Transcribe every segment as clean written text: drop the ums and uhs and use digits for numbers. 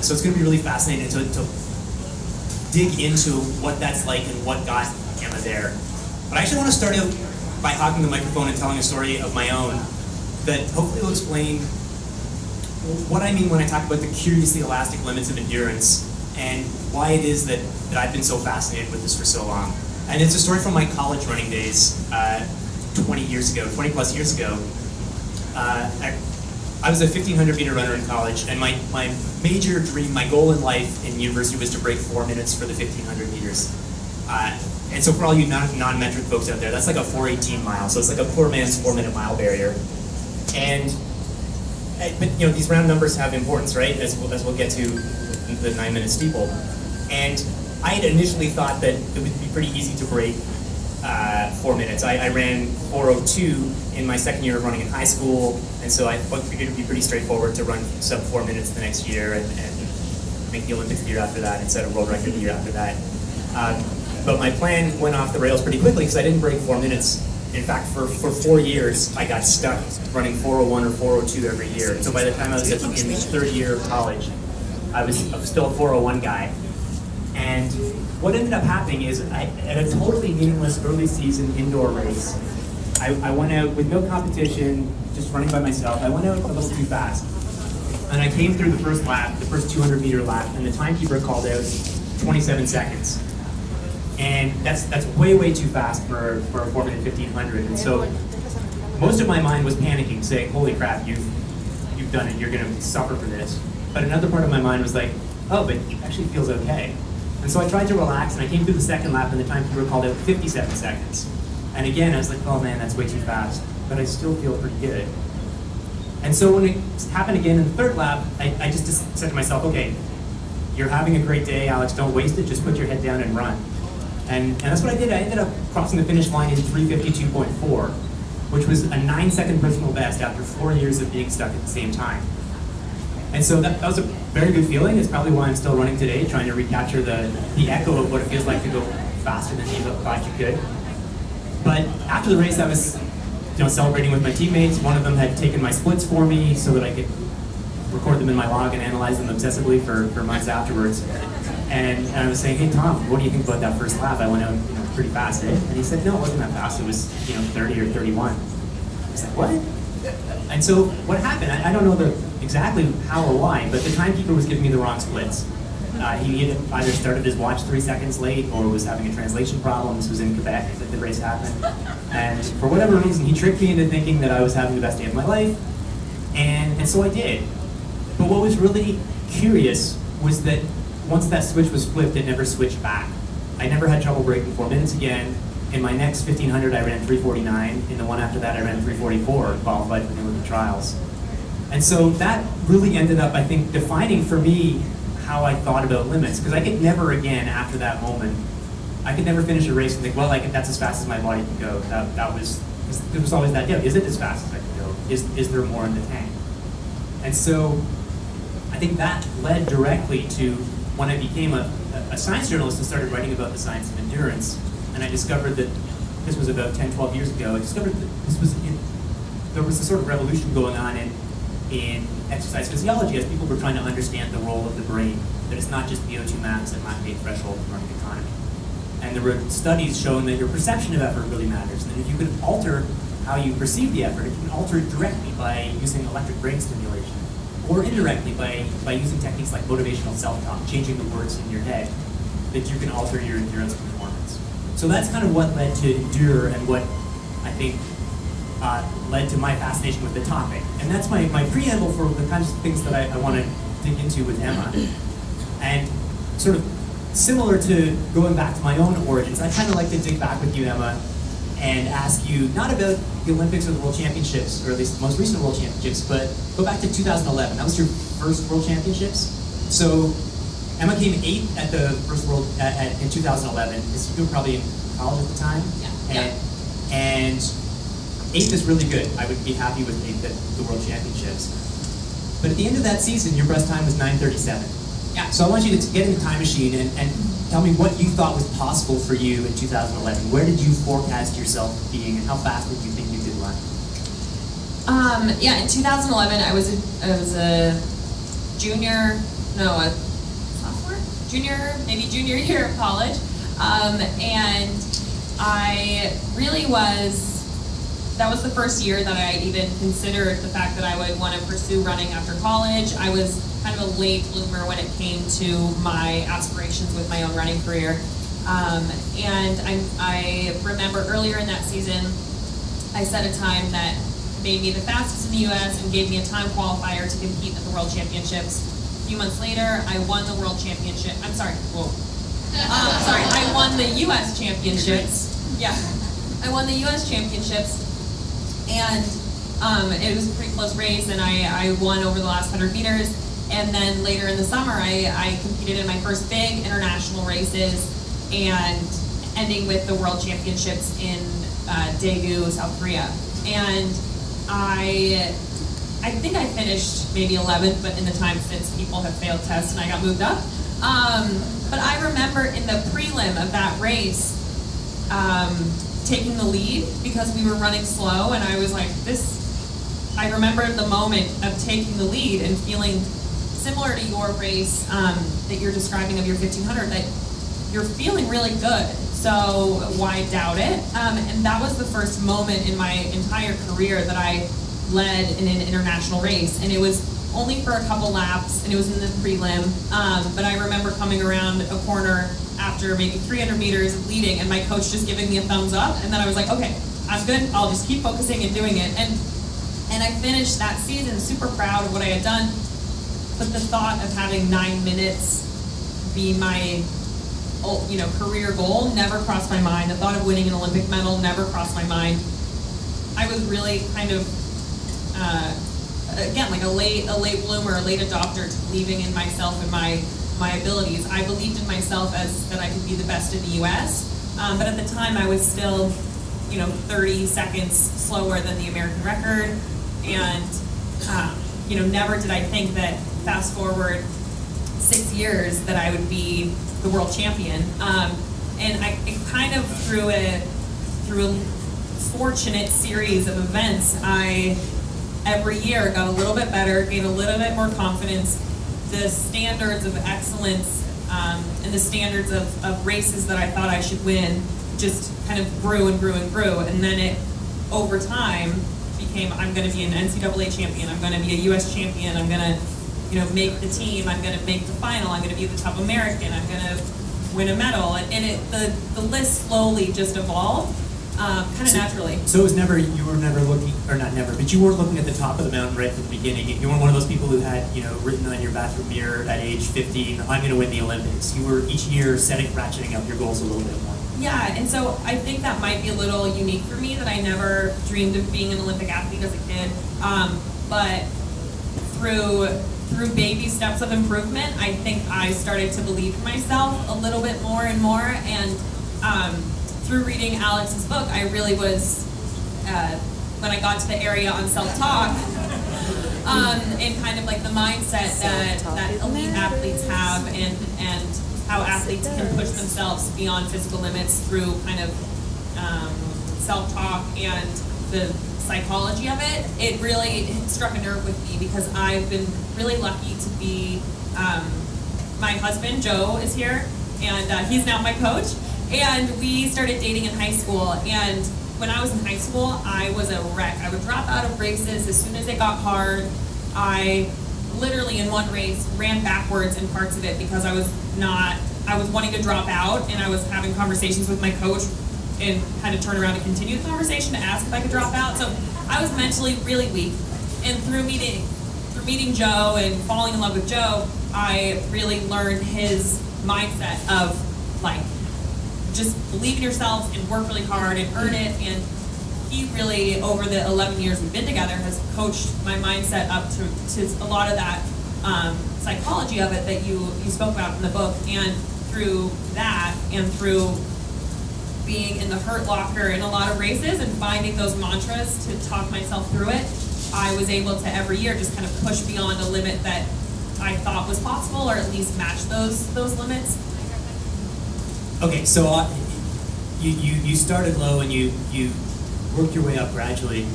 So it's going to be really fascinating to dig into what that's like and what got Emma there. But I actually want to start out by hogging the microphone and telling a story of my own that hopefully will explain what I mean when I talk about the curiously elastic limits of endurance and why it is that I've been so fascinated with this for so long. And it's a story from my college running days 20 plus years ago. I was a 1,500 meter runner in college, and my major dream, my goal in life in university was to break 4 minutes for the 1,500 meters. And so for all you non-metric folks out there, that's like a 4:18 mile. So it's like a poor man's 4-minute mile barrier. But these round numbers have importance, right? As we'll get to the 9-minute steeple. And I had initially thought that it would be pretty easy to break 4 minutes. I ran 4:02 in my second year of running in high school, and so I figured it would be pretty straightforward to run sub 4 minutes the next year and make the Olympics the year after that and set a world record the year after that. But my plan went off the rails pretty quickly because I didn't break 4 minutes. In fact, for 4 years, I got stuck running 4:01 or 4:02 every year. And so by the time I was in the third year of college, I was still a 4:01 guy. And what ended up happening is, at a totally meaningless early season indoor race, I went out with no competition, just running by myself. I went out a little too fast. And I came through the first lap, the first 200 meter lap, and the timekeeper called out 27 seconds. And that's way, way too fast for a 4-minute 1,500. And so most of my mind was panicking, saying, holy crap, you've done it, you're gonna suffer for this. But another part of my mind was like, oh, but it actually feels okay. And so I tried to relax, and I came through the second lap, and the timekeeper called out 57 seconds. And again, I was like, oh man, that's way too fast. But I still feel pretty good. And so when it happened again in the third lap, I just said to myself, okay, you're having a great day, Alex, don't waste it, just put your head down and run. And that's what I did. I ended up crossing the finish line in 3:52.4, which was a 9-second personal best after 4 years of being stuck at the same time. And so that was a very good feeling. It's probably why I'm still running today, trying to recapture the echo of what it feels like to go faster than you thought you could. But after the race, I was celebrating with my teammates. One of them had taken my splits for me so that I could record them in my log and analyze them obsessively for months afterwards. And I was saying, hey Tom, what do you think about that first lap? I went out pretty fast, eh? And he said, no, it wasn't that fast. It was 30 or 31. I was like, what? And so what happened? I don't know exactly how or why, but the timekeeper was giving me the wrong splits. He had either started his watch 3 seconds late or was having a translation problem. This was in Quebec that the race happened. And for whatever reason, he tricked me into thinking that I was having the best day of my life. And so I did. But what was really curious was that once that switch was flipped, it never switched back. I never had trouble breaking 4 minutes again. In my next 1,500, I ran 3:49. In the one after that, I ran 3:44, qualified for the Olympic trials. And so that really ended up, I think, defining for me how I thought about limits. Because I could never again, after that moment, I could never finish a race and think, well, that's as fast as my body can go. There was always that, is it as fast as I can go? Is there more in the tank? And so I think that led directly to when I became a science journalist and started writing about the science of endurance. And I discovered that this was about 10, 12 years ago. I discovered that there was a sort of revolution going on in exercise physiology as people were trying to understand the role of the brain, that it's not just VO2 max and lactate threshold in running economy. And there were studies showing that your perception of effort really matters. And if you could alter how you perceive the effort, if you can alter it directly by using electric brain stimulation, or indirectly by using techniques like motivational self-talk, changing the words in your head, that you can alter your endurance performance. So that's kind of what led to Endure and what I think led to my fascination with the topic. And that's my preamble for the kinds of things that I want to dig into with Emma. And sort of similar to going back to my own origins, I kind of like to dig back with you, Emma, and ask you not about the Olympics or the World Championships, or at least the most recent World Championships, but go back to 2011. That was your first World Championships. So Emma came 8th at the first World in 2011. You were probably in college at the time. Yeah. And 8th is really good. I would be happy with 8th at the World Championships. But at the end of that season, your best time was 9:37. Yeah. So I want you to get in the time machine and tell me what you thought was possible for you in 2011. Where did you forecast yourself being, and how fast did you think you could run? In 2011, I was a junior no, a sophomore, maybe junior year of college, and I really that was the first year that I even considered the fact that I would want to pursue running after college. I was kind of a late bloomer when it came to my aspirations with my own running career. And I remember earlier in that season, I set a time that made me the fastest in the US and gave me a time qualifier to compete at the World Championships. A few months later, I won the World Championship. I'm sorry, whoa. I won the US Championships. Yeah, I won the US Championships. And it was a pretty close race, and I won over the last 100 meters. And then later in the summer, I competed in my first big international races, and ending with the World Championships in Daegu, South Korea. And I think I finished maybe 11th, but in the time since people have failed tests and I got moved up. But I remember in the prelim of that race, taking the lead because we were running slow, and I was like, I remember the moment of taking the lead and feeling similar to your race that you're describing of your 1500, that you're feeling really good, so why doubt it? And that was the first moment in my entire career that I led in an international race, and it was only for a couple laps, and it was in the prelim, but I remember coming around a corner after maybe 300 meters of leading, and my coach just giving me a thumbs up, and then I was like, okay, I'm good, I'll just keep focusing and doing it. And I finished that season super proud of what I had done, but the thought of having 9 minutes be my career goal never crossed my mind. The thought of winning an Olympic medal never crossed my mind. I was really kind of, again, like a late bloomer, a late adopter to believing in myself and my abilities. I believed in myself as that I could be the best in the US, but at the time I was still, 30 seconds slower than the American record, and never did I think that fast forward 6 years that I would be the world champion. And I kind of through a fortunate series of events, I every year got a little bit better, gained a little bit more confidence. The standards of excellence and the standards of races that I thought I should win just kind of grew and grew and grew. And then it, over time, became, I'm going to be an NCAA champion, I'm going to be a US champion, I'm going to make the team, I'm going to make the final, I'm going to be the top American, I'm going to win a medal. And the list slowly just evolved. Kind of naturally. So it was never, you were never looking, or not never, but you weren't looking at the top of the mountain right from the beginning. You weren't one of those people who had, written on your bathroom mirror at age 15, I'm going to win the Olympics. You were each year ratcheting up your goals a little bit more. Yeah, and so I think that might be a little unique for me, that I never dreamed of being an Olympic athlete as a kid. But through baby steps of improvement, I think I started to believe in myself a little bit more and more. And through reading Alex's book, I really was, when I got to the area on self-talk, and kind of like the mindset that elite athletes have, and how athletes can push themselves beyond physical limits through kind of self-talk and the psychology of it, it really struck a nerve with me, because I've been really lucky to be, my husband, Joe, is here, and he's now my coach. And we started dating in high school, and when I was in high school, I was a wreck. I would drop out of races as soon as it got hard. I literally, in one race, ran backwards in parts of it because I was wanting to drop out, and I was having conversations with my coach and kind of turn around and continue the conversation to ask if I could drop out. So I was mentally really weak. And through meeting Joe and falling in love with Joe, I really learned his mindset of, like, just believe in yourself and work really hard and earn it. And he really, over the 11 years we've been together, has coached my mindset up to a lot of that psychology of it that you spoke about in the book. And through that, and through being in the hurt locker in a lot of races and finding those mantras to talk myself through it, I was able to every year just kind of push beyond a limit that I thought was possible, or at least match those limits. Okay, so you started low and you worked your way up gradually.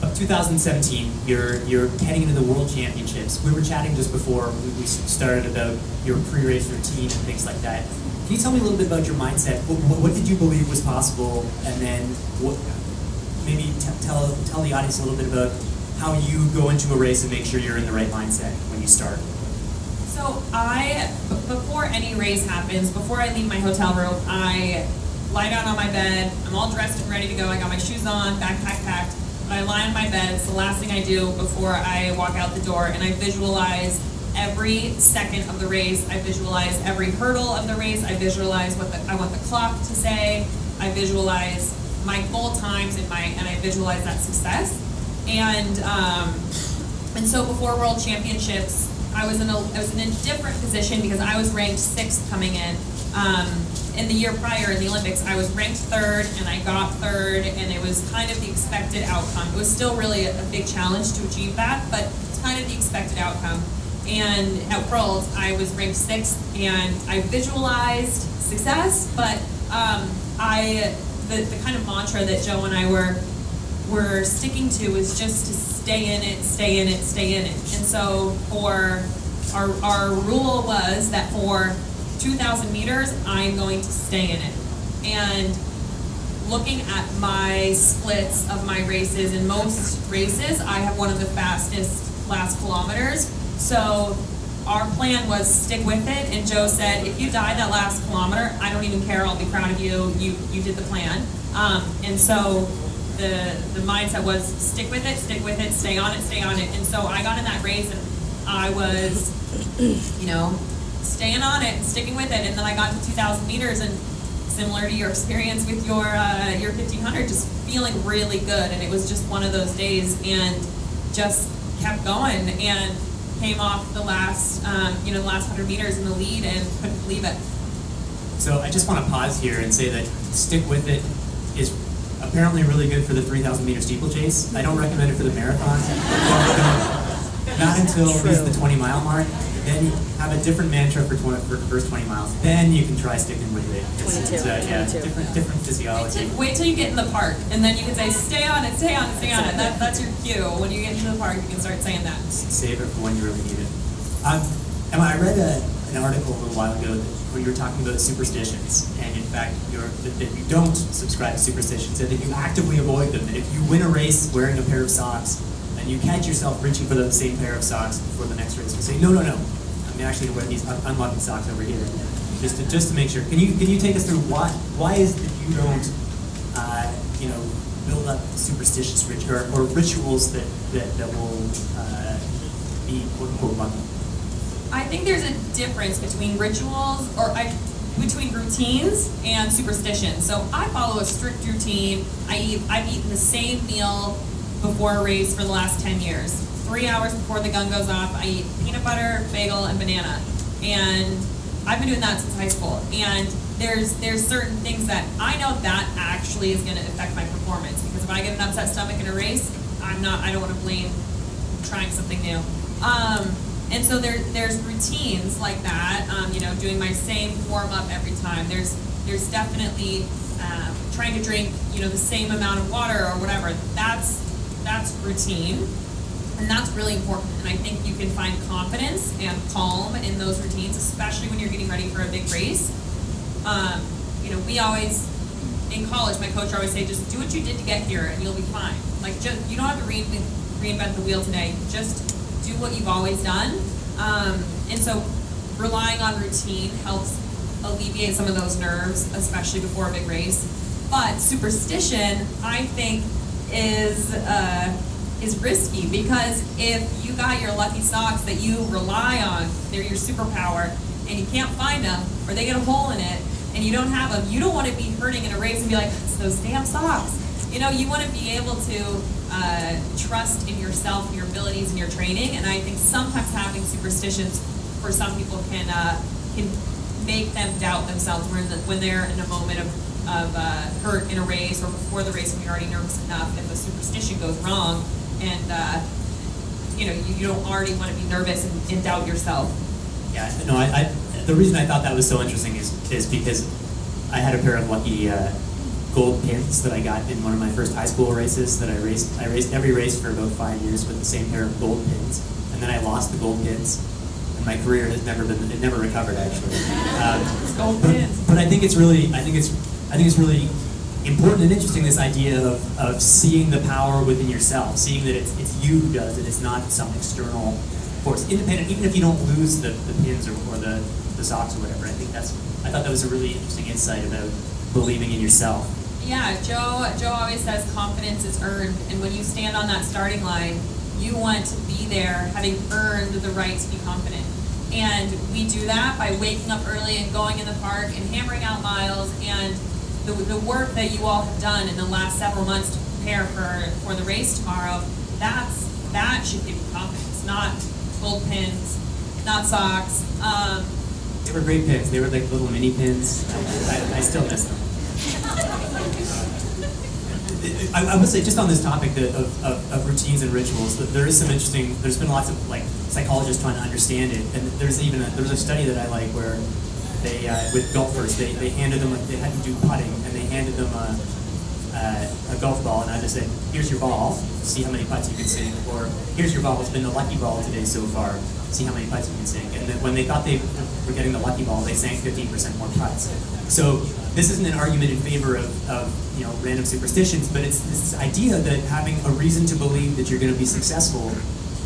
of 2017, you're heading into the World Championships. We were chatting just before we started about your pre-race routine and things like that. Can you tell me a little bit about your mindset? What did you believe was possible, and then maybe tell the audience a little bit about how you go into a race and make sure you're in the right mindset when you start? So before any race happens, before I leave my hotel room, I lie down on my bed. I'm all dressed and ready to go. I got my shoes on, backpack packed. But I lie on my bed. It's the last thing I do before I walk out the door, and I visualize every second of the race. I visualize every hurdle of the race. I visualize what I want the clock to say. I visualize my goal times and I visualize that success. And so before World Championships, I was in a different position because I was ranked 6th coming in. In the year prior in the Olympics, I was ranked 3rd, and I got 3rd, and it was kind of the expected outcome. It was still really a big challenge to achieve that, but it's kind of the expected outcome. And at Worlds, I was ranked 6th, and I visualized success, but the kind of mantra that Joe and I were sticking to was just to stay in it, stay in it, stay in it. And so for our rule was that for 2,000 meters, I'm going to stay in it. And looking at my splits of my races, in most races, I have one of the fastest last kilometers. So our plan was stick with it, and Joe said, if you die that last kilometer, I don't even care, I'll be proud of you, you did the plan. And so the mindset was stick with it, stay on it, stay on it. And so I got in that race, and I was, staying on it, sticking with it, and then I got to 2,000 meters, and similar to your experience with your 1,500, just feeling really good, and it was just one of those days, and just kept going, and came off the last, the last 100 meters in the lead, and couldn't believe it. So I just want to pause here and say that stick with it is apparently really good for the 3,000 meter steeplechase. I don't recommend it for the marathon. Not until at least the 20-mile mark. Then you have a different mantra for the first 20 miles. Then you can try sticking with it. It's different physiology. Wait till you get in the park, and then you can say, stay on it, stay on it, stay on it. That's your cue. When you get into the park, you can start saying that. Save it for when you really need it. Emma, I read an article a little while ago where you were talking about superstitions, and in fact, that you don't subscribe to superstitions, and that you actively avoid them. And if you win a race wearing a pair of socks, and you catch yourself reaching for the same pair of socks before the next race, you say, no, I'm actually going to wear these unlucky socks over here, just to make sure. Can you take us through why is it that you don't, build up superstitious or rituals that will be quote unquote lucky? I think there's a difference between rituals between routines and superstitions. So I follow a strict routine. I've eaten the same meal before a race for the last 10 years. 3 hours before the gun goes off, I eat peanut butter, bagel, and banana. And I've been doing that since high school. And there's certain things that I know that actually is going to affect my performance, because if I get an upset stomach in a race, I don't want to blame trying something new. And so there's routines like that, doing my same warm up every time. There's definitely trying to drink, the same amount of water or whatever. That's routine, and that's really important. And I think you can find confidence and calm in those routines, especially when you're getting ready for a big race. We always, in college, my coach always say, just do what you did to get here and you'll be fine. Like, you don't have to reinvent the wheel today. Just do what you've always done. And so relying on routine helps alleviate some of those nerves, especially before a big race. But superstition, I think, is risky, because if you got your lucky socks that you rely on, they're your superpower, and you can't find them, or they get a hole in it, and you don't have them, you don't want to be hurting in a race and be like, it's those damn socks. You want to be able to trust in yourself, your abilities, and your training. And I think sometimes having superstitions for some people can make them doubt themselves when they're in a moment of hurt in a race, or before the race when you're already nervous enough. If a superstition goes wrong, and you don't already want to be nervous and doubt yourself. Yeah, no, the reason I thought that was so interesting is because I had a pair of lucky gold pins that I got in one of my first high school races that I raced. I raced every race for about 5 years with the same pair of gold pins, and then I lost the gold pins, and my career has never recovered actually. Gold pins. But I think it's really important and interesting, this idea of seeing the power within yourself, seeing that it's you who does it, it's not some external force, independent, even if you don't lose the pins or the socks or whatever. I thought that was a really interesting insight about believing in yourself. Yeah, Joe always says confidence is earned, and when you stand on that starting line, you want to be there having earned the right to be confident. And we do that by waking up early and going in the park and hammering out miles, and the work that you all have done in the last several months to prepare for the race tomorrow, that should give you confidence, not gold pins, not socks. They were great pins. They were like little mini pins. I still miss them. I would say, just on this topic of routines and rituals, that there is some interesting. There's been lots of psychologists trying to understand it, and there's a study that I like where they with golfers they handed them they had to do putting, and they handed them a golf ball, and I just said, here's your ball, see how many putts you can sink, or here's your ball, it's been the lucky ball today so far, see how many putts you can sink. And then when they thought they were getting the lucky ball, they sank 15% more putts. So this isn't an argument in favor of random superstitions, but it's this idea that having a reason to believe that you're going to be successful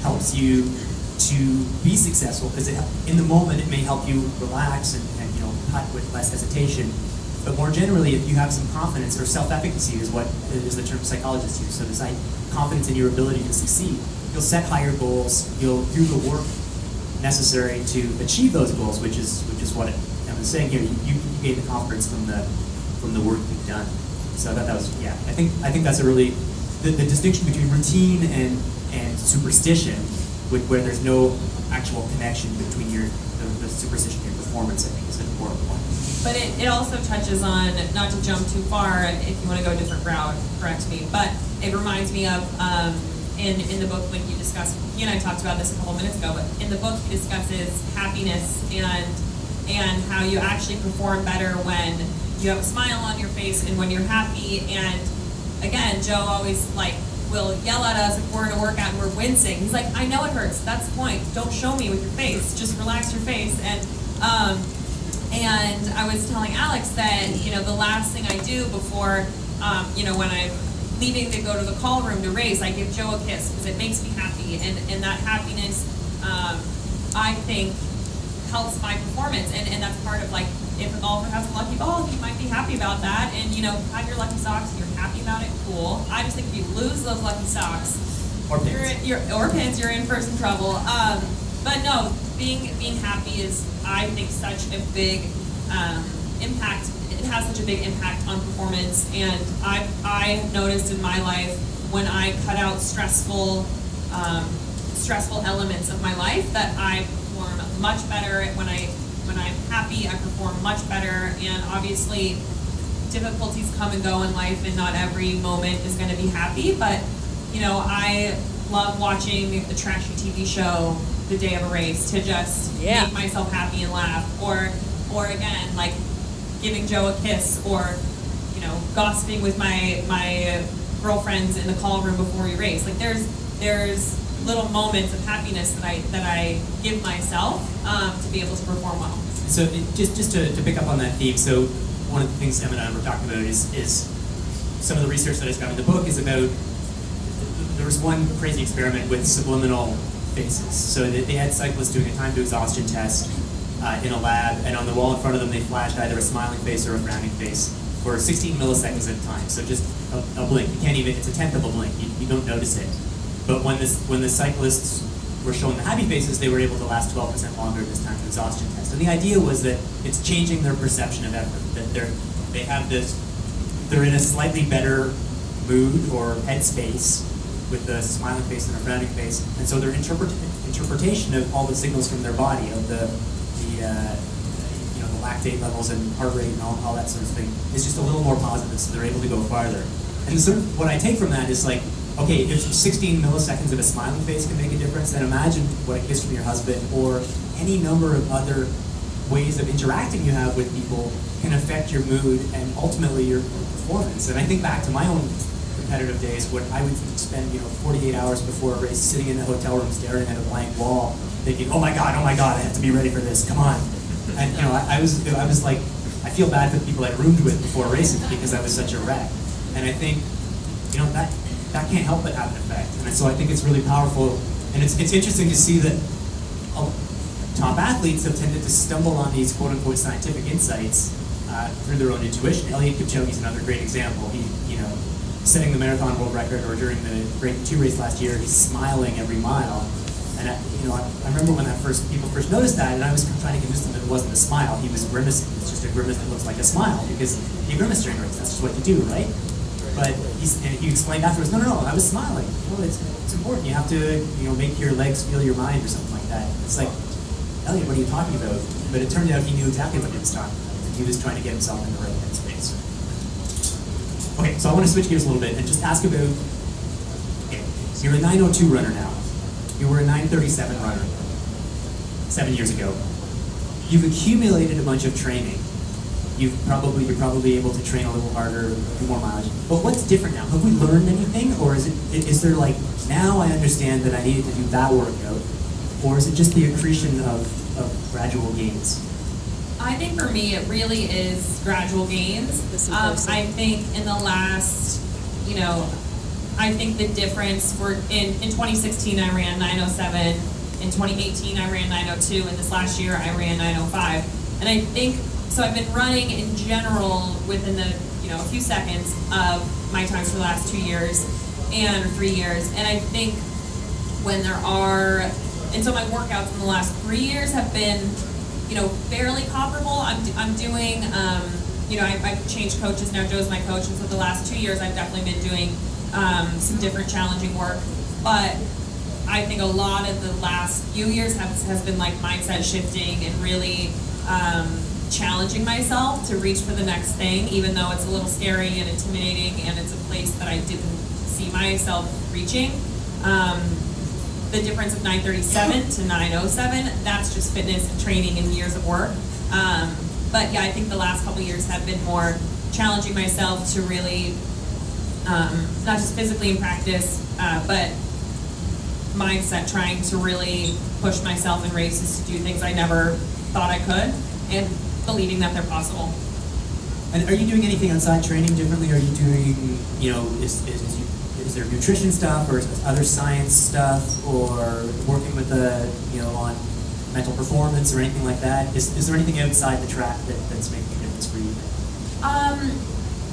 helps you to be successful, because in the moment it may help you relax and putt with less hesitation. But more generally, if you have some confidence, or self-efficacy is the term psychologists use, so this confidence in your ability to succeed, you'll set higher goals, you'll do the work necessary to achieve those goals, which is what I was saying here. You gain the confidence from the work you've done. So I thought that was, I think that's a really, the distinction between routine and superstition, where there's no actual connection between the superstition and your performance, I think is an important point. But it also touches on, not to jump too far, if you want to go a different route, correct me, but it reminds me of, in the book when he and I talked about this a couple minutes ago, but in the book he discusses happiness and how you actually perform better when you have a smile on your face and when you're happy. And again, Joe always will yell at us if we're in a workout and we're wincing. He's like, I know it hurts, that's the point, don't show me with your face, just relax your face. And I was telling Alex that, the last thing I do before, when I'm leaving to go to the call room to race, I give Joe a kiss because it makes me happy. And that happiness, I think, helps my performance. And that's part of, if a golfer has a lucky ball, he might be happy about that. And, have your lucky socks and you're happy about it, cool. I just think if you lose those lucky socks, or pins, you're in for some trouble. But no, being happy is, I think, such a big impact. It has such a big impact on performance, and I noticed in my life when I cut out stressful elements of my life that I perform much better. When I'm happy, I perform much better. And obviously, difficulties come and go in life, and not every moment is going to be happy. But I love watching a trashy TV show the day of a race to just make myself happy and laugh, or again, giving Joe a kiss, or gossiping with my girlfriends in the call room before we race. There's little moments of happiness that I give myself to be able to perform well. So just to pick up on that theme, so one of the things Emma and I were talking about is some of the research that I got in the book is about, there was one crazy experiment with subliminal faces. So they had cyclists doing a time to exhaustion test in a lab, and on the wall in front of them they flashed either a smiling face or a frowning face for 16 milliseconds at a time. So just a blink. You can't even, it's a tenth of a blink. You don't notice it. But when the cyclists were shown the happy faces, they were able to last 12% longer this time to exhaustion test. And the idea was that it's changing their perception of effort, that they're in a slightly better mood or headspace with a smiling face and a frowning face, and so their interpretation of all the signals from their body, of the lactate levels and heart rate and all that sort of thing, is just a little more positive, so they're able to go farther. And sort of what I take from that is okay, if 16 milliseconds of a smiling face can make a difference, then imagine what a kiss from your husband or any number of other ways of interacting you have with people can affect your mood and ultimately your performance. And I think back to my own competitive days when I would spend 48 hours before a race sitting in a hotel room staring at a blank wall, thinking, oh my god, I have to be ready for this. Come on. And I was like, I feel bad for the people I roomed with before races because I was such a wreck. And I think that can't help but have an effect. And so I think it's really powerful. And it's interesting to see that top athletes have tended to stumble on these quote-unquote scientific insights through their own intuition. Eliud Kipchoge is another great example. He, setting the marathon world record, or during the Breaking 2 race last year, he's smiling every mile. And I remember when people first noticed that, and I was trying to convince them that it wasn't a smile. He was grimacing. It's just a grimace that looks like a smile because he grimaced during a race. That's just what you do, right? But he explained afterwards, no, I was smiling. Well, it's important. You have to make your legs feel your mind or something like that. It's like, Eliud, what are you talking about? But it turned out he knew exactly what he was talking about. And he was trying to get himself in the right headspace. Okay, so I want to switch gears a little bit and just ask about, okay, so you're a 9:02 runner now. You were a 9:37 runner 7 years ago. You've accumulated a bunch of training. You're probably able to train a little harder, do more mileage. But what's different now? Have we learned anything, or is there like, now I understand that I needed to do that workout, or is it just the accretion of gradual gains? I think for me, it really is gradual gains. I think in the last, I think the difference in 2016 I ran 9:07, in 2018 I ran 9:02, and this last year I ran 9:05. And I think, so I've been running in general within the, a few seconds of my times for the last 2 years or 3 years. And I think when and so my workouts in the last 3 years have been, fairly comparable. I'm doing, I've changed coaches now. Joe's my coach, and so the last 2 years I've definitely been doing some different challenging work. But I think a lot of the last few years has been like mindset shifting and really challenging myself to reach for the next thing, even though it's a little scary and intimidating, and it's a place that I didn't see myself reaching. The difference of 9:37 to 9:07, that's just fitness and training and years of work. But yeah, I think the last couple of years have been more challenging myself to really, not just physically in practice, but mindset, trying to really push myself in races to do things I never thought I could, and believing that they're possible. And are you doing anything outside training differently? Are you doing, is there nutrition stuff, or other science stuff, or working with on mental performance or anything like that? Is there anything outside the track that's making a difference for you?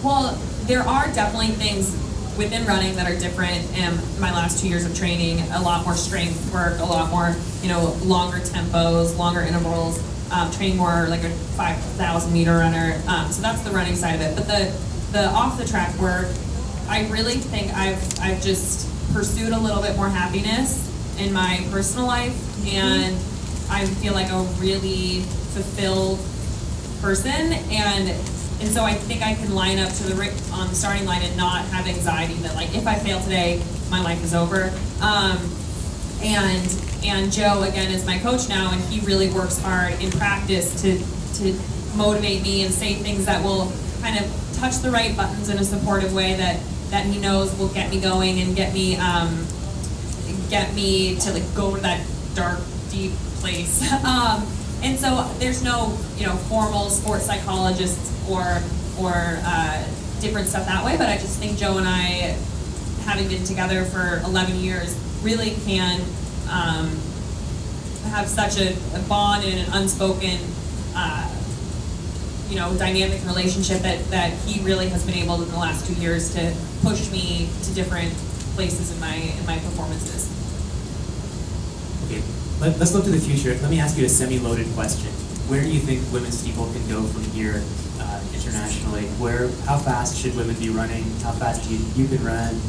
Well, there are definitely things within running that are different in my last 2 years of training. A lot more strength work, a lot more, longer tempos, longer intervals, training more like a 5,000 meter runner. So that's the running side of it. But the off the track work, I really think I've just pursued a little bit more happiness in my personal life, and I feel like a really fulfilled person, and so I think I can line up on the starting line and not have anxiety that, like, if I fail today, my life is over. And Joe, again, is my coach now, and he really works hard in practice to motivate me and say things that will kind of touch the right buttons in a supportive way that he knows will get me going and get me to like go to that dark, deep place. And so there's no formal sports psychologists or different stuff that way. But I just think Joe and I, having been together for 11 years, really can have such a bond and an unspoken dynamic relationship that he really has been able in the last 2 years to push me to different places in my performances. Okay, let's look to the future. Let me ask you a semi-loaded question. Where do you think women's steeple can go from here internationally? How fast should women be running? How fast do you can run?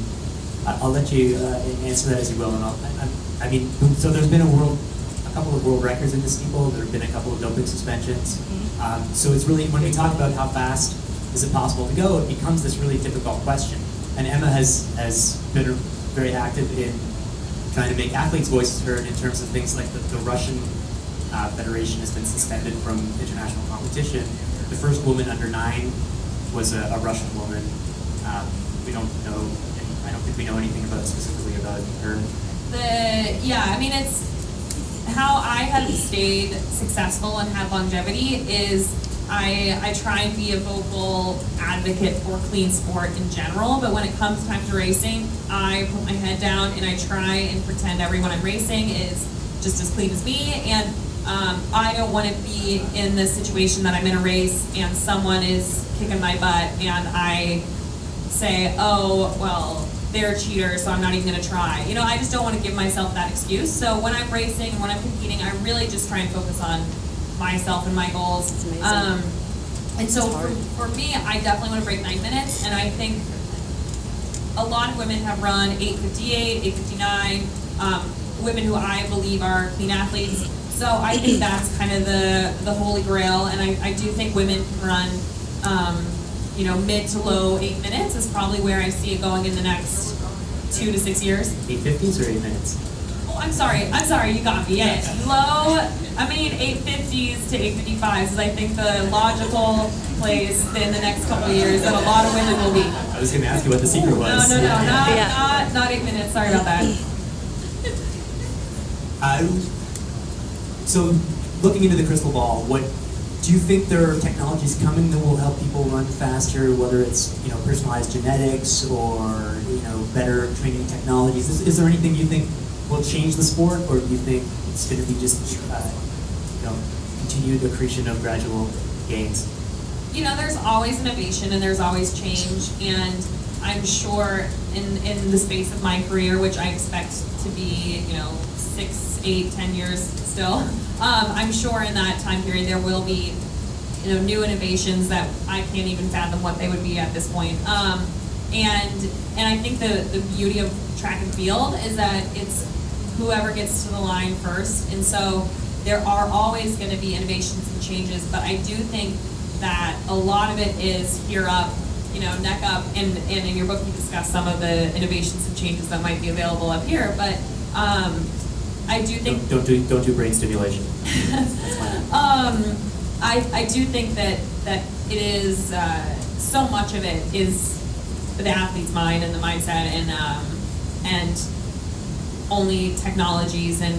I'll let you answer that as you will. And so there's been a couple of world records in the steeple. There have been a couple of doping suspensions. So it's really, when we talk about how fast is it possible to go, it becomes this really difficult question. And Emma has been very active in trying to make athletes' voices heard in terms of things like the Russian federation has been suspended from international competition. The first woman under 9 was a Russian woman. We don't know, I don't think we know anything specifically about her. It's how I have stayed successful and have longevity is I try and be a vocal advocate for clean sport in general, but when it comes time to racing, I put my head down and I try and pretend everyone I'm racing is just as clean as me, and I don't want to be in this situation that I'm in a race and someone is kicking my butt and I say, oh, well, they're a cheater, so I'm not even going to try. I just don't want to give myself that excuse. So when I'm racing and when I'm competing, I really just try and focus on myself and my goals. It's amazing. And so for me, I definitely want to break 9 minutes, and I think a lot of women have run 8:58, 8:59, women who I believe are clean athletes. So I think that's kind of the holy grail, and I do think women can run mid to low 8 minutes is probably where I see it going in the next 2 to 6 years. 8:50s or 8 minutes? Oh, I'm sorry, you got me. Yeah, 8:50s to 8:55s is I think the logical place in the next couple of years that a lot of women will be. I was going to ask you what the secret was. No, not 8 minutes. Sorry about that. So, looking into the crystal ball, what do you think there are technologies coming that will help people run faster? Whether it's personalized genetics or better training technologies. Is there anything you think will change the sport, or do you think it's going to be just continued accretion of gradual gains? There's always innovation and there's always change, and I'm sure in the space of my career, which I expect to be 6, 8, 10 years still, I'm sure in that time period there will be new innovations that I can't even fathom what they would be at this point. And I think the beauty of track and field is that it's whoever gets to the line first, and so there are always going to be innovations and changes, but I do think that a lot of it is here up, neck up, and in your book you discuss some of the innovations and changes that might be available up here, but I do think... Don't do brain stimulation. I do think that it is, so much of it is the athlete's mind and the mindset, and only technologies and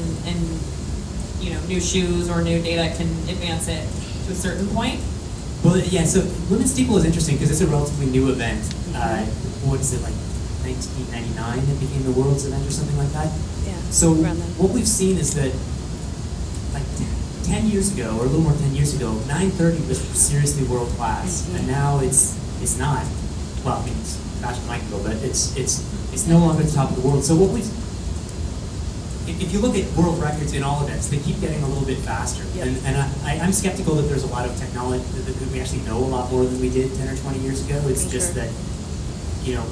new shoes or new data can advance it to a certain point. Well, yeah, so women's steeple is interesting because it's a relatively new event. What is it, like 1999 it became the world's event or something like that? Yeah, So around then. what we've seen is that like 10 years ago, or a little more than 10 years ago, 930 was seriously world class, and now it's not. Well, I mean, it's faster than I can go, but it's no longer at the top of the world. So what we've if you look at world records in all events, they keep getting a little bit faster. Yep. And I'm skeptical that there's a lot of technology, that we actually know a lot more than we did 10 or 20 years ago. It's just that,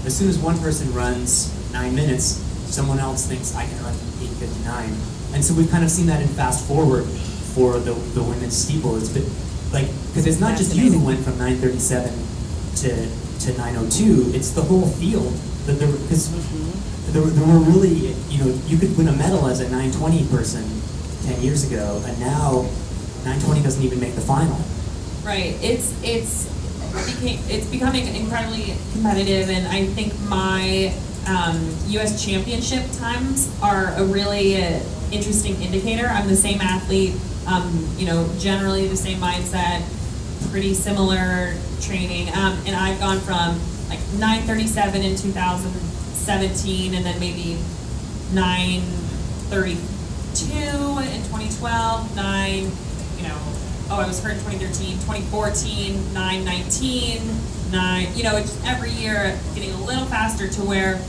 as soon as one person runs 9 minutes, someone else thinks I can run 8:59. And so we've kind of seen that in fast forward for the women's steeple. It's been like, because it's not just you who went from 9:37 to 9:02, it's the whole field. Because there were really, you could win a medal as a 9:20 person 10 years ago, and now 9:20 doesn't even make the final. Right. It's becoming incredibly competitive, and I think my U.S. championship times are a really interesting indicator. I'm the same athlete, generally the same mindset, pretty similar training, and I've gone from like 9:37 in 2017, and then maybe 9:32 in 2012, I was hurt in 2013, 2014, 9:19, it's every year getting a little faster to where,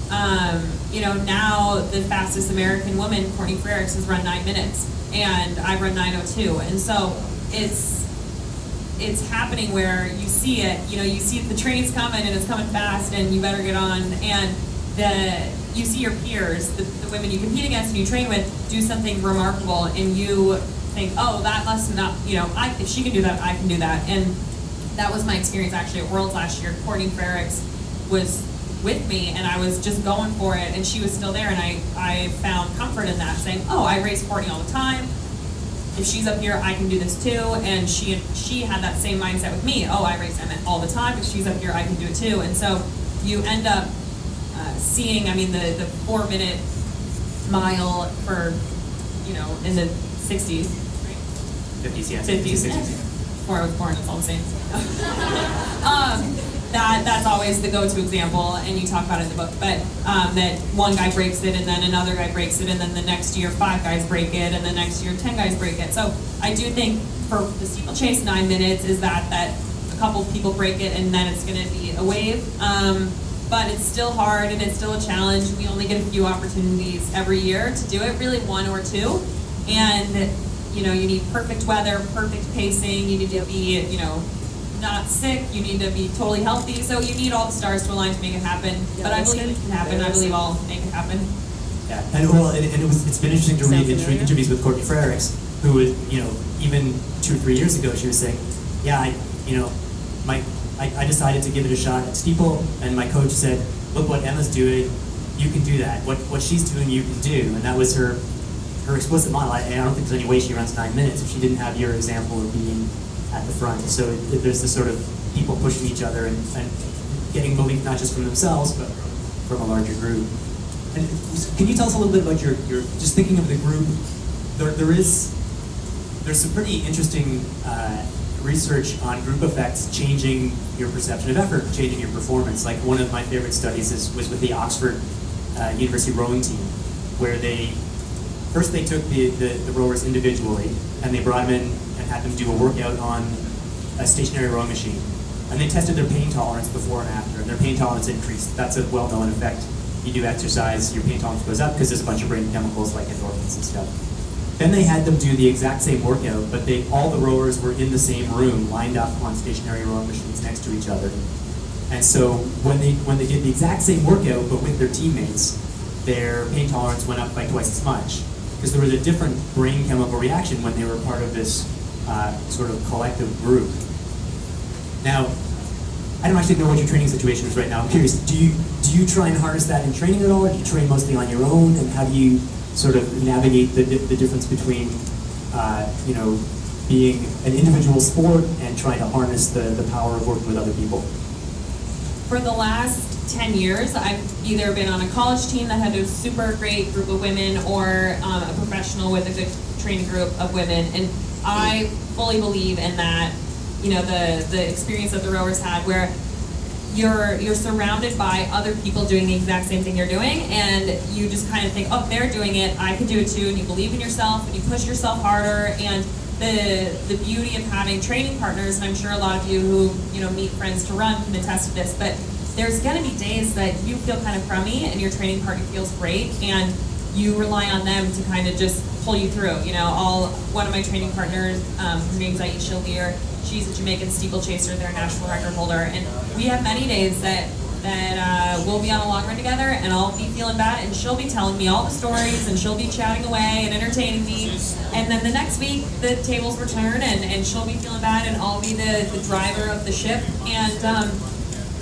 now the fastest American woman, Courtney Frericks, has run 9 minutes, and I've run 9:02, and so it's happening where you see it, you see the train's coming and it's coming fast and you better get on, and you see your peers, the women you compete against and you train with, do something remarkable, and you think, oh, that must not, if she can do that, I can do that. And that was my experience actually at Worlds last year. Courtney Frericks was with me and I was just going for it, and she was still there, and I found comfort in that, saying, oh, I race Courtney all the time. if she's up here, I can do this too. And she had that same mindset with me. Oh, I race Emmett all the time. If she's up here, I can do it too. And so you end up seeing, I mean, the 4-minute mile for, you know, in the 60s, right? 50s, yeah. 50s. Before I was born, it's all the same. That's always the go-to example, and you talk about it in the book, but that one guy breaks it, and then another guy breaks it, and then the next year 5 guys break it, and the next year 10 guys break it. So I do think for the steeplechase, 9 minutes is that a couple of people break it, and then it's going to be a wave. But it's still hard, and it's still a challenge. We only get a few opportunities every year to do it, really 1 or 2. And, you know, you need perfect weather, perfect pacing, you need to be, you know, not sick, you need to be totally healthy, so you need all the stars to align to make it happen. Yeah, but I believe it can happen, I believe I'll make it happen. Yeah, and well, it's been interesting to read interviews with Courtney Frericks, who was, you know, even 2 or 3 years ago, she was saying, yeah, I decided to give it a shot at steeple, and my coach said, look what Emma's doing, you can do that. What she's doing, you can do. And that was her explicit model. I don't think there's any way she runs 9 minutes if she didn't have your example of being at the front. So there's this sort of people pushing each other and getting belief not just from themselves, but from a larger group. And can you tell us a little bit about your just thinking of the group? There's some pretty interesting research on group effects changing your perception of effort, changing your performance. Like one of my favorite studies was with the Oxford University rowing team, where they took the rowers individually and they brought them in and had them do a workout on a stationary rowing machine. And they tested their pain tolerance before and after, and their pain tolerance increased. That's a well-known effect. You do exercise, your pain tolerance goes up because there's a bunch of brain chemicals like endorphins and stuff. Then they had them do the exact same workout, but all the rowers were in the same room, lined up on stationary rowing machines next to each other. And so when they did the exact same workout, but with their teammates, their pain tolerance went up by twice as much, because there was a different brain chemical reaction when they were part of this sort of collective group. Now, I don't actually know what your training situation is right now. I'm curious, do you try and harness that in training at all, or do you train mostly on your own, and how do you sort of navigate the difference between, you know, being an individual sport and trying to harness the power of working with other people? For the last 10 years, I've either been on a college team that had a super great group of women, or a professional with a good training group of women, and I fully believe in that. You know, the experience that the rowers had, where you're surrounded by other people doing the exact same thing you're doing, and you just kind of think, oh, they're doing it, I can do it too, and you believe in yourself, and you push yourself harder. And the beauty of having training partners, and I'm sure a lot of you who, you know, meet friends to run can attest to this, but there's going to be days that you feel kind of crummy and your training partner feels great, and you rely on them to kind of just pull you through. You know, one of my training partners, her name's Aisha Lear, she's a Jamaican steeplechaser, they're a national record holder, and we have many days that we'll be on a long run together, and I'll be feeling bad, and she'll be telling me all the stories, and she'll be chatting away and entertaining me, and then the next week the tables will turn, and she'll be feeling bad, and I'll be the driver of the ship. And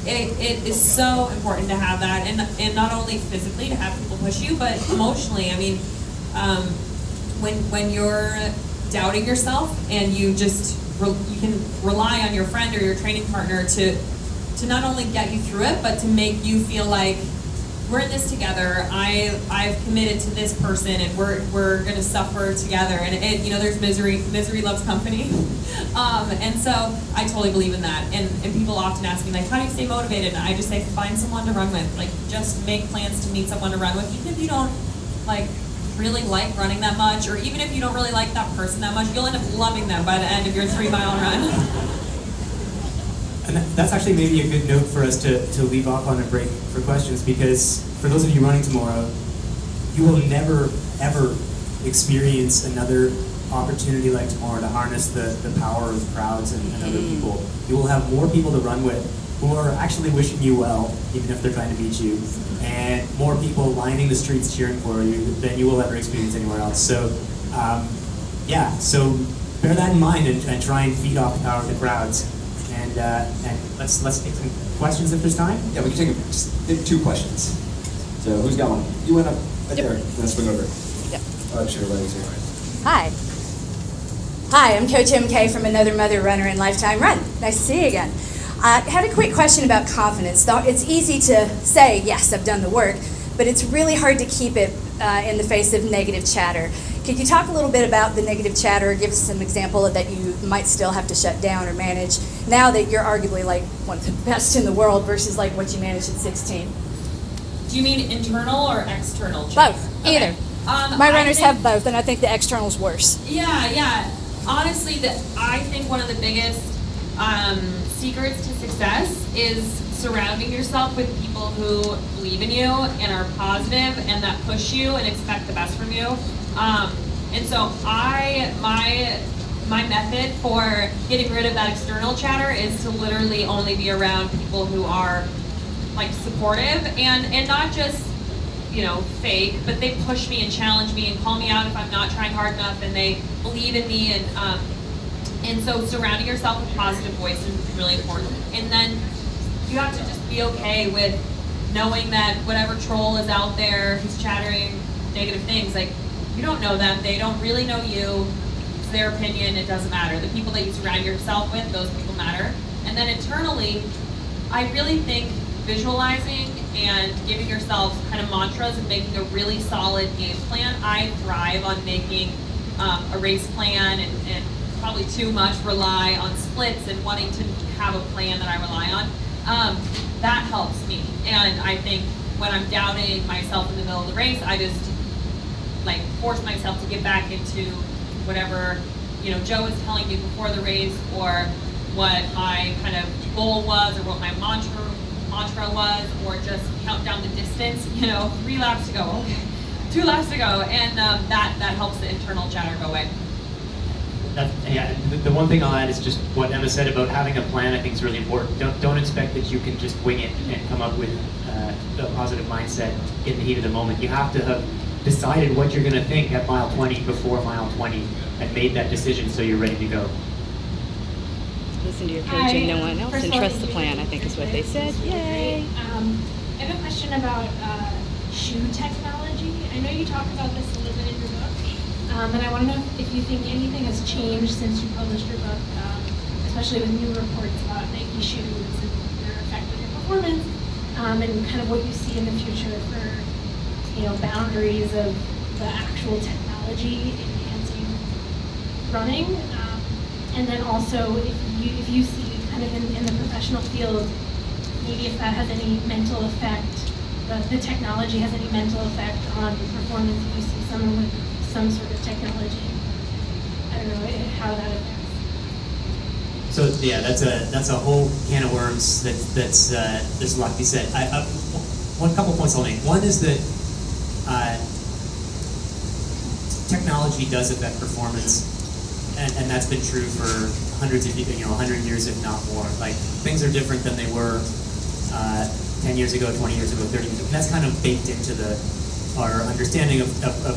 it is so important to have that, and not only physically to have people push you, but emotionally. I mean, when you're doubting yourself, and you can rely on your friend or your training partner to not only get you through it, but to make you feel like we're in this together. I've committed to this person, and we're going to suffer together. And you know, there's misery loves company, and so I totally believe in that. And people often ask me, like, how do you stay motivated? And I just say, find someone to run with. Like, just make plans to meet someone to run with, even if you don't really like running that much, or even if you don't really like that person that much, you'll end up loving them by the end of your 3-mile run. And that's actually maybe a good note for us to leave off on a break for questions, because for those of you running tomorrow, you will never, ever experience another opportunity like tomorrow to harness the power of crowds and other people. You will have more people to run with who are actually wishing you well, even if they're trying to beat you, and more people lining the streets cheering for you than you will ever experience anywhere else. So, yeah, so bear that in mind, and try and feed off the power of the crowds. And let's take some questions if there's time. Yeah, we can take just 2 questions. So who's got one? You went up right there. Let's swing over. Yep. Oh, sure, ladies here. Hi. Hi, I'm Coach MK from Another Mother Runner and Lifetime Run. Nice to see you again. I had a quick question about confidence. It's easy to say, yes, I've done the work, but it's really hard to keep it in the face of negative chatter. Could you talk a little bit about the negative chatter, give us some example that you might still have to shut down or manage now that you're arguably like one of the best in the world versus like what you managed at 16? Do you mean internal or external chatter? Both, either. Okay. My runners have both, and I think the external's worse. Yeah. Honestly, I think one of the biggest secrets to success is surrounding yourself with people who believe in you and are positive and that push you and expect the best from you. And so my method for getting rid of that external chatter is to literally only be around people who are like supportive and not just, fake, but they push me and challenge me and call me out if I'm not trying hard enough, and they believe in me, and so surrounding yourself with positive voice is really important. And then you have to just be okay with knowing that whatever troll is out there who's chattering negative things, like, you don't know them, they don't really know you, it's their opinion, it doesn't matter. The people that you surround yourself with, those people matter. And then internally, I really think visualizing and giving yourself kind of mantras and making a really solid game plan. I thrive on making a race plan and probably too much rely on splits and wanting to have a plan that I rely on. That helps me. And I think when I'm doubting myself in the middle of the race, I just like force myself to get back into whatever Joe was telling me before the race, or what my kind of goal was, or what my mantra was, or just count down the distance, 3 laps to go, okay, 2 laps to go, and that helps the internal chatter go away. The one thing I'll add is just what Emma said about having a plan. I think is really important. Don't expect that you can just wing it and come up with a positive mindset in the heat of the moment. You have to have decided what you're going to think at mile 20 before mile 20 and made that decision so you're ready to go. Listen to your coach and no one else, and trust the plan, I think is what they said. Yay! I have a question about shoe technology. I know you talk about this a little bit in your book, and I want to know if you think anything has changed since you published your book, especially with new reports about Nike shoes and their effect on your performance, and kind of what you see in the future for boundaries of the actual technology enhancing running. And then also, if you see kind of in the professional field, maybe if that has any mental effect, the technology has any mental effect on performance, if you see someone with some sort of technology, I don't know how that affects. So yeah, that's a whole can of worms. There's a lot to be said. One couple points I'll make. One is that technology does affect performance. And that's been true for hundreds of 100 years, if not more. Like, things are different than they were 10 years ago, 20 years ago, 30 years ago. And that's kind of baked into our understanding of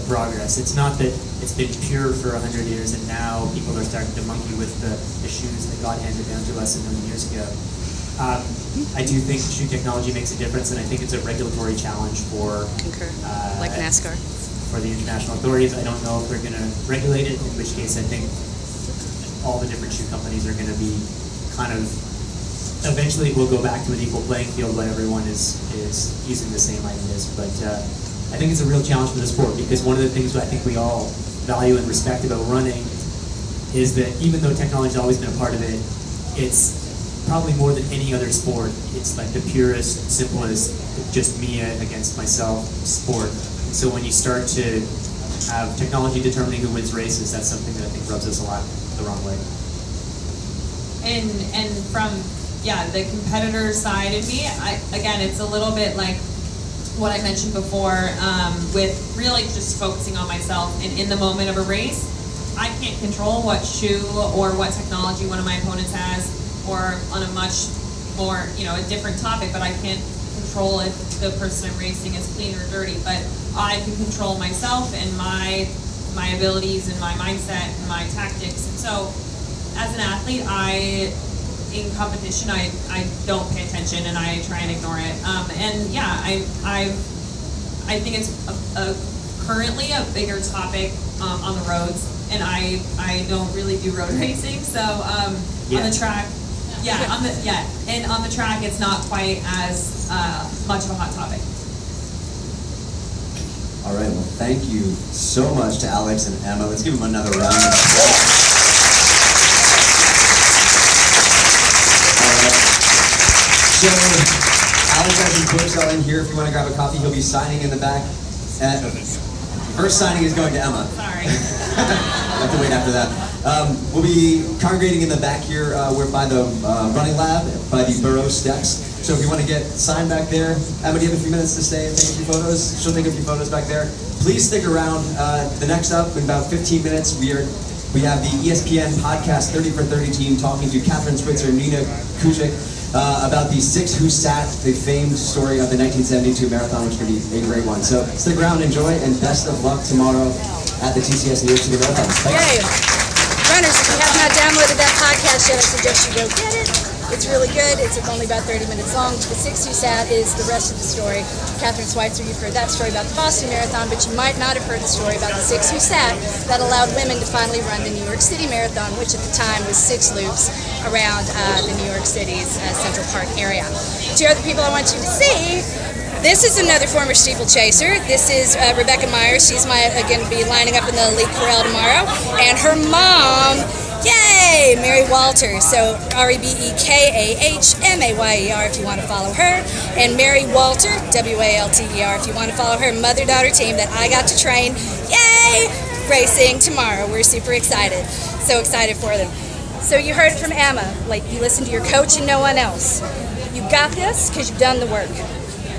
progress. It's not that it's been pure for 100 years and now people are starting to monkey with the shoes that God handed down to us a million years ago. I do think shoe technology makes a difference, and I think it's a regulatory challenge for like NASCAR. For the international authorities. I don't know if they're going to regulate it, in which case I think all the different shoe companies are going to be kind of, eventually we'll go back to an equal playing field where everyone is using the same ideas. But I think it's a real challenge for the sport, because one of the things I think we all value and respect about running is that even though technology has always been a part of it, it's probably more than any other sport. It's like the purest, simplest, just me against myself sport. So when you start to have technology determining who wins races, that's something that I think rubs us a lot the wrong way. And from the competitor side of me, again, it's a little bit like what I mentioned before, with really just focusing on myself, and in the moment of a race, I can't control what shoe or what technology one of my opponents has, or on a much more a different topic, but I can't control if the person I'm racing is clean or dirty, but I can control myself and my abilities and my mindset and my tactics. And so as an athlete, in competition, I don't pay attention and I try and ignore it. I think it's currently a bigger topic on the roads and I don't really do road racing, so on the track, and on the track it's not quite as much of a hot topic. All right, well, thank you so much to Alex and Emma. Let's give them another round of applause. All right. So, Alex has his book selling here. If you want to grab a copy, he'll be signing in the back. First signing is going to Emma. Sorry. I have to wait after that. We'll be congregating in the back here. We're by the running lab, by the Burrow steps. So if you want to get signed back there, Emma, do you have a few minutes to stay and take a few photos? She'll take a few photos back there. Please stick around. The next up, in about 15 minutes, we have the ESPN podcast 30 for 30 team talking to Catherine Switzer and Nina Kuchik about the 6 Who Sat, the famed story of the 1972 marathon, which is going to be a great one. So stick around, enjoy, and best of luck tomorrow at the TCS New York City Marathon. Thanks. Yay. Runners, if you have not downloaded that podcast yet, I suggest you go get it. It's really good. It's only about 30 minutes long. The 6 Who Sat is the rest of the story. Catherine Switzer, you've heard that story about the Boston Marathon, but you might not have heard the story about the 6 Who Sat that allowed women to finally run the New York City Marathon, which at the time was 6 loops around the New York City's Central Park area. 2 other people I want you to see. This is another former steeplechaser. This is Rebecca Myers. She's going to be lining up in the Elite Corral tomorrow. And her mom, yay, Mary Walter. So REBEKAHMAYER if you want to follow her. And Mary Walter, WALTER if you want to follow her mother-daughter team that I got to train. Yay! Racing tomorrow. We're super excited. So excited for them. So you heard it from Emma. Like, you listen to your coach and no one else. You got this because you've done the work.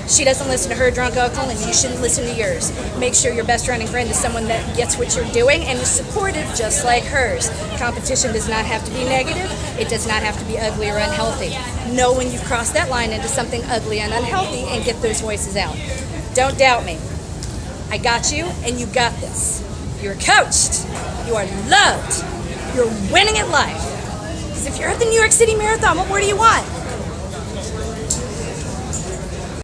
She doesn't listen to her drunk uncle, and you shouldn't listen to yours. Make sure your best running friend is someone that gets what you're doing and is supportive just like hers. Competition does not have to be negative. It does not have to be ugly or unhealthy. Know when you've crossed that line into something ugly and unhealthy and get those voices out. Don't doubt me. I got you, and you got this. You're coached. You are loved. You're winning at life. Because if you're at the New York City Marathon, what more do you want?